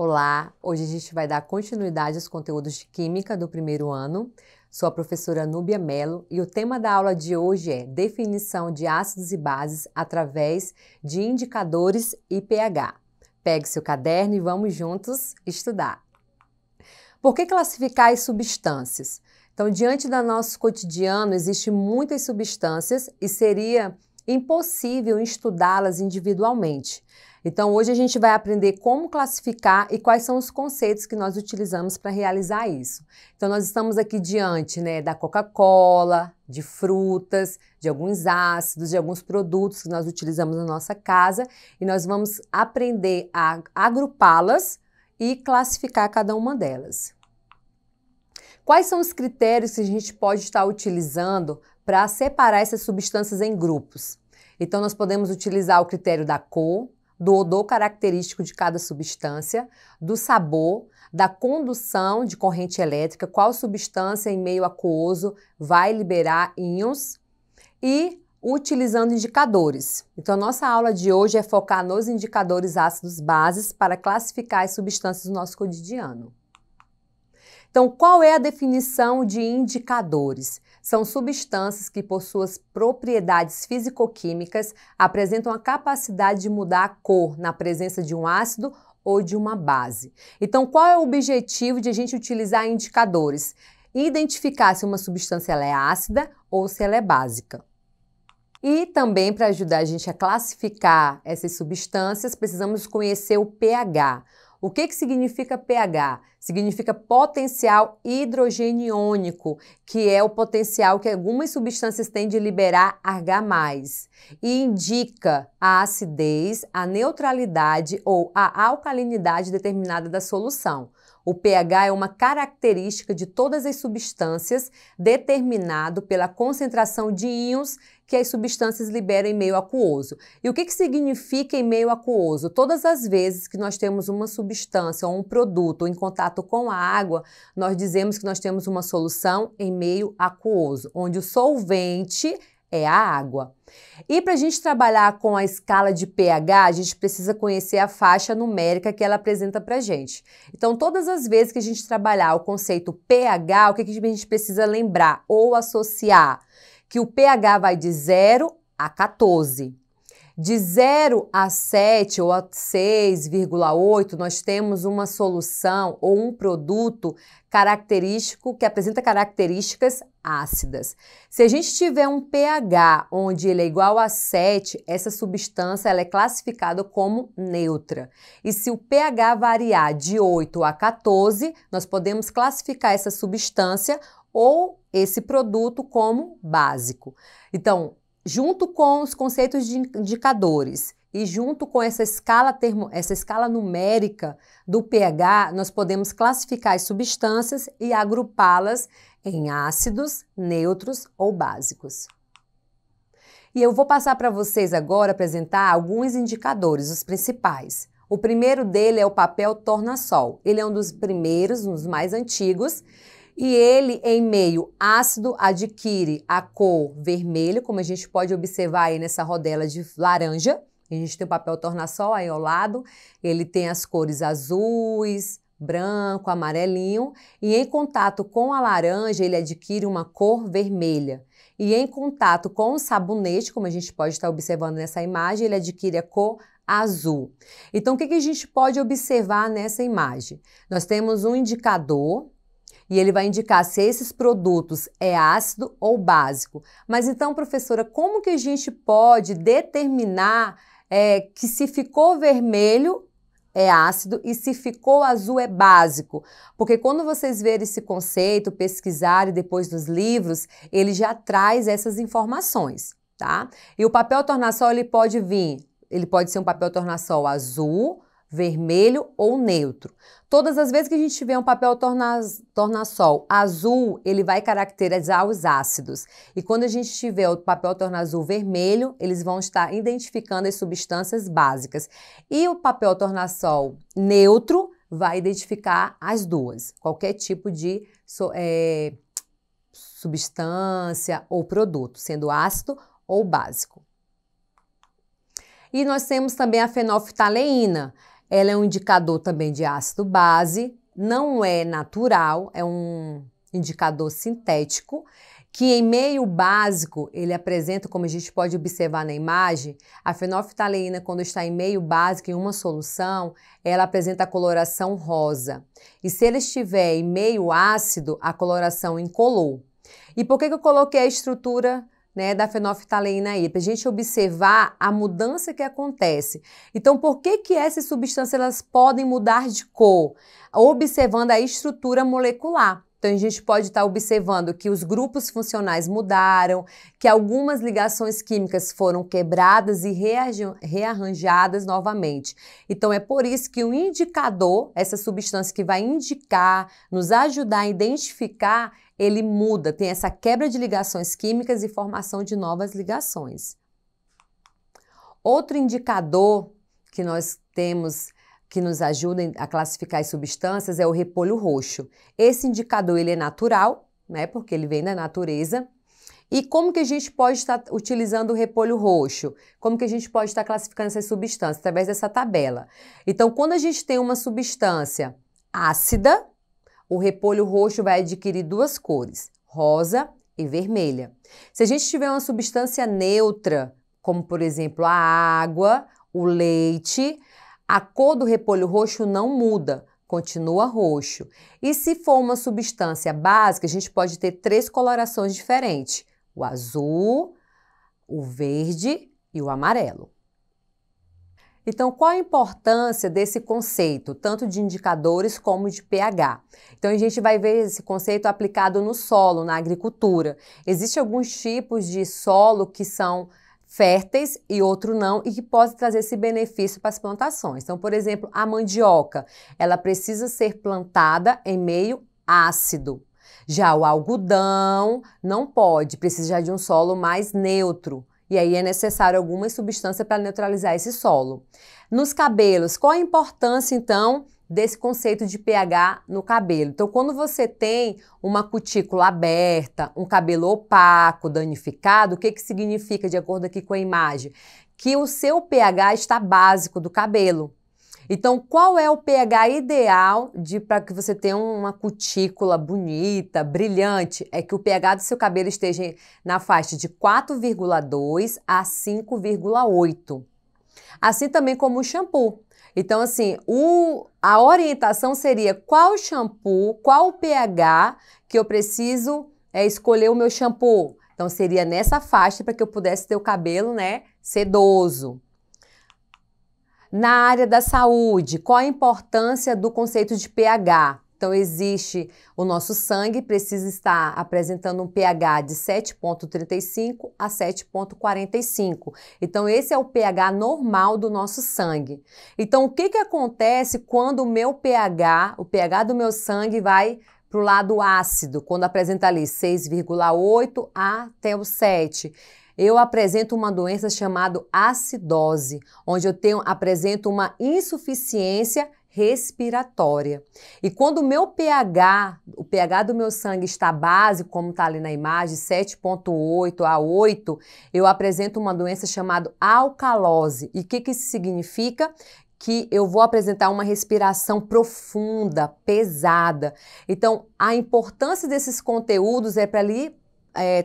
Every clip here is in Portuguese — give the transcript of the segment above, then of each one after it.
Olá, hoje a gente vai dar continuidade aos conteúdos de Química do primeiro ano. Sou a professora Núbia Mello e o tema da aula de hoje é definição de ácidos e bases através de indicadores e pH. Pegue seu caderno e vamos juntos estudar. Por que classificar as substâncias? Então, diante do nosso cotidiano, existem muitas substâncias e seria impossível estudá-las individualmente. Então, hoje a gente vai aprender como classificar e quais são os conceitos que nós utilizamos para realizar isso. Então, nós estamos aqui diante, da Coca-Cola, de frutas, de alguns ácidos, de alguns produtos que nós utilizamos na nossa casa e nós vamos aprender a agrupá-las e classificar cada uma delas. Quais são os critérios que a gente pode estar utilizando para separar essas substâncias em grupos? Então, nós podemos utilizar o critério da cor, do odor característico de cada substância, do sabor, da condução de corrente elétrica, qual substância em meio aquoso vai liberar íons e utilizando indicadores. Então, a nossa aula de hoje é focar nos indicadores ácidos-bases para classificar as substâncias do nosso cotidiano. Então, qual é a definição de indicadores? São substâncias que, por suas propriedades físico-químicas, apresentam a capacidade de mudar a cor na presença de um ácido ou de uma base. Então, qual é o objetivo de a gente utilizar indicadores? Identificar se uma substância ela é ácida ou se ela é básica. E também, para ajudar a gente a classificar essas substâncias, precisamos conhecer o pH. O que significa pH? Significa potencial hidrogeniônico, que é o potencial que algumas substâncias têm de liberar H+, e indica a acidez, a neutralidade ou a alcalinidade determinada da solução. O pH é uma característica de todas as substâncias determinado pela concentração de íons que as substâncias liberam em meio aquoso. E o que significa em meio aquoso? Todas as vezes que nós temos uma substância ou um produto em contato com a água, nós dizemos que nós temos uma solução em meio aquoso, onde o solvente é a água. E para a gente trabalhar com a escala de pH, a gente precisa conhecer a faixa numérica que ela apresenta para a gente. Então, todas as vezes que a gente trabalhar o conceito pH, o que a gente precisa lembrar ou associar? Que o pH vai de 0 a 14. De 0 a 7 ou a 6,8, nós temos uma solução ou um produto característico que apresenta características ácidas. Se a gente tiver um pH onde ele é igual a 7, essa substância ela é classificada como neutra. E se o pH variar de 8 a 14, nós podemos classificar essa substância ou esse produto como básico. Então, junto com os conceitos de indicadores e junto com essa escala numérica do pH, nós podemos classificar as substâncias e agrupá-las em ácidos, neutros ou básicos. E eu vou passar para vocês agora apresentar alguns indicadores, os principais. O primeiro dele é o papel tornassol. Ele é um dos primeiros, um dos mais antigos, e ele, em meio ácido, adquire a cor vermelho, como a gente pode observar aí nessa rodela de laranja. A gente tem o papel tornassol aí ao lado, ele tem as cores azuis, branco, amarelinho, e em contato com a laranja, ele adquire uma cor vermelha. E em contato com o sabonete, como a gente pode estar observando nessa imagem, ele adquire a cor azul. Então, o que a gente pode observar nessa imagem? Nós temos um indicador, e ele vai indicar se esses produtos é ácido ou básico. Mas então, professora, como que a gente pode determinar que se ficou vermelho é ácido e se ficou azul é básico? Porque quando vocês verem esse conceito, pesquisarem depois nos livros, ele já traz essas informações, tá? E o papel tornassol, ele pode ser um papel tornassol azul, vermelho ou neutro. Todas as vezes que a gente tiver um papel tornassol azul, ele vai caracterizar os ácidos. E quando a gente tiver o papel tornassol vermelho, eles vão estar identificando as substâncias básicas. E o papel tornassol neutro vai identificar as duas, qualquer tipo de substância ou produto, sendo ácido ou básico. E nós temos também a fenolftaleína. Ela é um indicador também de ácido-base, não é natural, é um indicador sintético, que em meio básico ele apresenta, como a gente pode observar na imagem, a fenolftaleína, quando está em meio básico, em uma solução, ela apresenta a coloração rosa. E se ele estiver em meio ácido, a coloração incolor. E por que eu coloquei a estrutura, né, da fenolftaleína aí? Para a gente observar a mudança que acontece. Então, por que essas substâncias elas podem mudar de cor? Observando a estrutura molecular. Então, a gente pode estar observando que os grupos funcionais mudaram, que algumas ligações químicas foram quebradas e rearranjadas novamente. Então, é por isso que o indicador, essa substância que vai indicar, nos ajudar a identificar, ele muda, tem essa quebra de ligações químicas e formação de novas ligações. Outro indicador que nós temos que nos ajuda a classificar as substâncias é o repolho roxo. Esse indicador ele é natural, né, porque ele vem da natureza. E como que a gente pode estar utilizando o repolho roxo? Como que a gente pode estar classificando essas substâncias? Através dessa tabela. Então, quando a gente tem uma substância ácida, o repolho roxo vai adquirir duas cores, rosa e vermelha. Se a gente tiver uma substância neutra, como por exemplo a água, o leite, a cor do repolho roxo não muda, continua roxo. E se for uma substância básica, a gente pode ter três colorações diferentes: o azul, o verde e o amarelo. Então, qual a importância desse conceito, tanto de indicadores como de pH? Então, a gente vai ver esse conceito aplicado no solo, na agricultura. Existem alguns tipos de solo que são férteis e outro não, e que podem trazer esse benefício para as plantações. Então, por exemplo, a mandioca, ela precisa ser plantada em meio ácido. Já o algodão não pode, precisa já de um solo mais neutro. E aí é necessário alguma substância para neutralizar esse solo. Nos cabelos, qual a importância, então, desse conceito de pH no cabelo? Então, quando você tem uma cutícula aberta, um cabelo opaco, danificado, o que significa, de acordo aqui com a imagem? Que o seu pH está básico do cabelo. Então, qual é o pH ideal para que você tenha uma cutícula bonita, brilhante? É que o pH do seu cabelo esteja na faixa de 4,2 a 5,8. Assim também como o shampoo. Então, assim, a orientação seria qual shampoo, qual o pH que eu preciso escolher o meu shampoo. Então, seria nessa faixa para que eu pudesse ter o cabelo, né, sedoso. Na área da saúde, qual a importância do conceito de pH? Então, existe o nosso sangue, precisa estar apresentando um pH de 7,35 a 7,45. Então, esse é o pH normal do nosso sangue. Então, o que acontece quando o meu pH, o pH do meu sangue vai para o lado ácido, quando apresenta ali 6,8 até o 7? Eu apresento uma doença chamada acidose, onde eu apresento uma insuficiência respiratória. E quando o meu pH, o pH do meu sangue está básico, como está ali na imagem, 7,8 a 8, eu apresento uma doença chamada alcalose. E o que isso significa? Que eu vou apresentar uma respiração profunda, pesada. Então, a importância desses conteúdos é para ali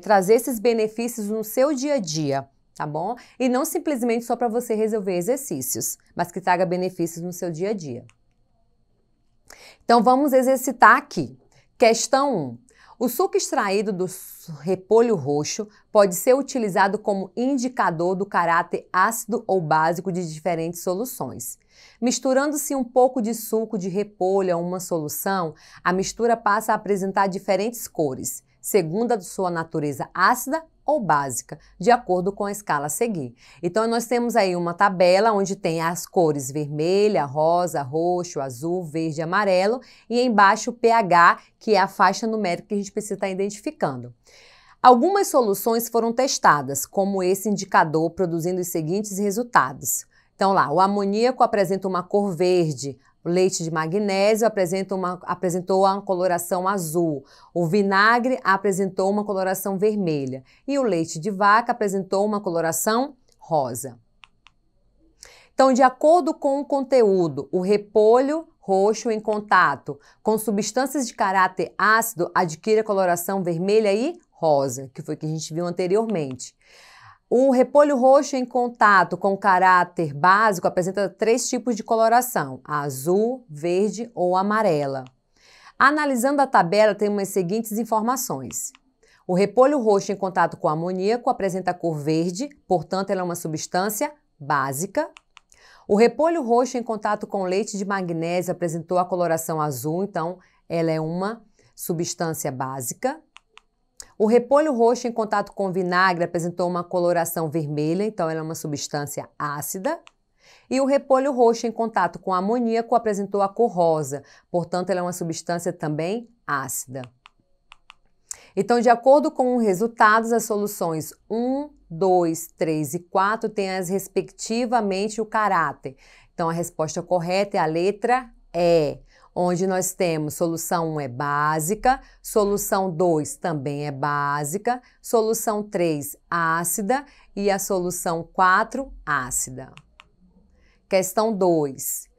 trazer esses benefícios no seu dia a dia, tá bom? E não simplesmente só para você resolver exercícios, mas que traga benefícios no seu dia a dia. Então, vamos exercitar aqui. Questão 1. O suco extraído do repolho roxo pode ser utilizado como indicador do caráter ácido ou básico de diferentes soluções. Misturando-se um pouco de suco de repolho a uma solução, a mistura passa a apresentar diferentes cores, segundo a sua natureza ácida ou básica, de acordo com a escala a seguir. Então, nós temos aí uma tabela onde tem as cores vermelha, rosa, roxo, azul, verde e amarelo, e embaixo o pH, que é a faixa numérica que a gente precisa estar identificando. Algumas soluções foram testadas, como esse indicador, produzindo os seguintes resultados. Então, lá, o amoníaco apresenta uma cor verde, o leite de magnésio apresentou uma coloração azul, o vinagre apresentou uma coloração vermelha e o leite de vaca apresentou uma coloração rosa. Então, de acordo com o conteúdo, o repolho roxo em contato com substâncias de caráter ácido adquire a coloração vermelha e rosa, que foi o que a gente viu anteriormente. O repolho roxo em contato com caráter básico apresenta 3 tipos de coloração: azul, verde ou amarela. Analisando a tabela, temos as seguintes informações. O repolho roxo em contato com amoníaco apresenta cor verde, portanto, ela é uma substância básica. O repolho roxo em contato com leite de magnésio apresentou a coloração azul, então ela é uma substância básica. O repolho roxo em contato com vinagre apresentou uma coloração vermelha, então ela é uma substância ácida. E o repolho roxo em contato com amoníaco apresentou a cor rosa, portanto ela é uma substância também ácida. Então, de acordo com os resultados, as soluções 1, 2, 3 e 4 têm respectivamente o caráter. Então, a resposta correta é a letra E, onde nós temos solução 1 é básica, solução 2 também é básica, solução 3 ácida e a solução 4 ácida. Questão 2.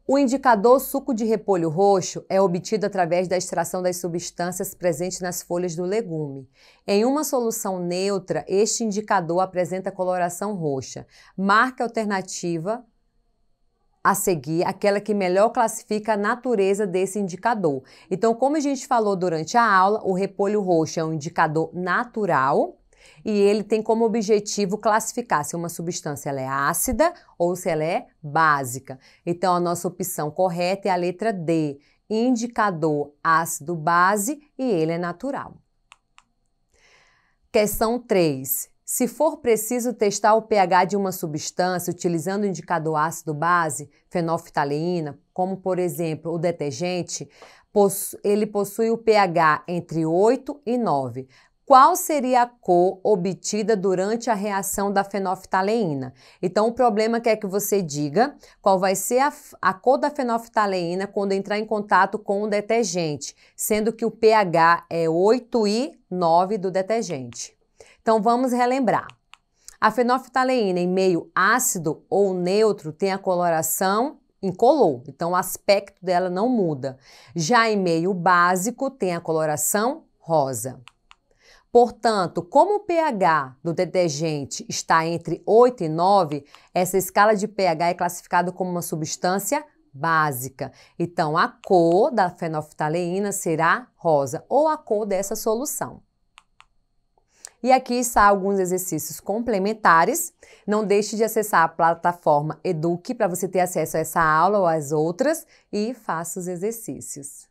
O indicador suco de repolho roxo é obtido através da extração das substâncias presentes nas folhas do legume. Em uma solução neutra, este indicador apresenta coloração roxa. Marque a alternativa a seguir, aquela que melhor classifica a natureza desse indicador. Então, como a gente falou durante a aula, o repolho roxo é um indicador natural e ele tem como objetivo classificar se uma substância ela é ácida ou se ela é básica. Então, a nossa opção correta é a letra D, indicador ácido-base, e ele é natural. Questão 3. Se for preciso testar o pH de uma substância utilizando o indicador ácido-base, fenolftaleína, como por exemplo o detergente, ele possui o pH entre 8 e 9. Qual seria a cor obtida durante a reação da fenolftaleína? Então, o problema quer que você diga qual vai ser a cor da fenolftaleína quando entrar em contato com o detergente, sendo que o pH é 8 e 9 do detergente. Então, vamos relembrar. A fenolftaleína em meio ácido ou neutro tem a coloração incolor, então o aspecto dela não muda. Já em meio básico tem a coloração rosa. Portanto, como o pH do detergente está entre 8 e 9, essa escala de pH é classificada como uma substância básica. Então, a cor da fenolftaleína será rosa, ou a cor dessa solução. E aqui estão alguns exercícios complementares. Não deixe de acessar a plataforma Eduque para você ter acesso a essa aula ou às outras e faça os exercícios.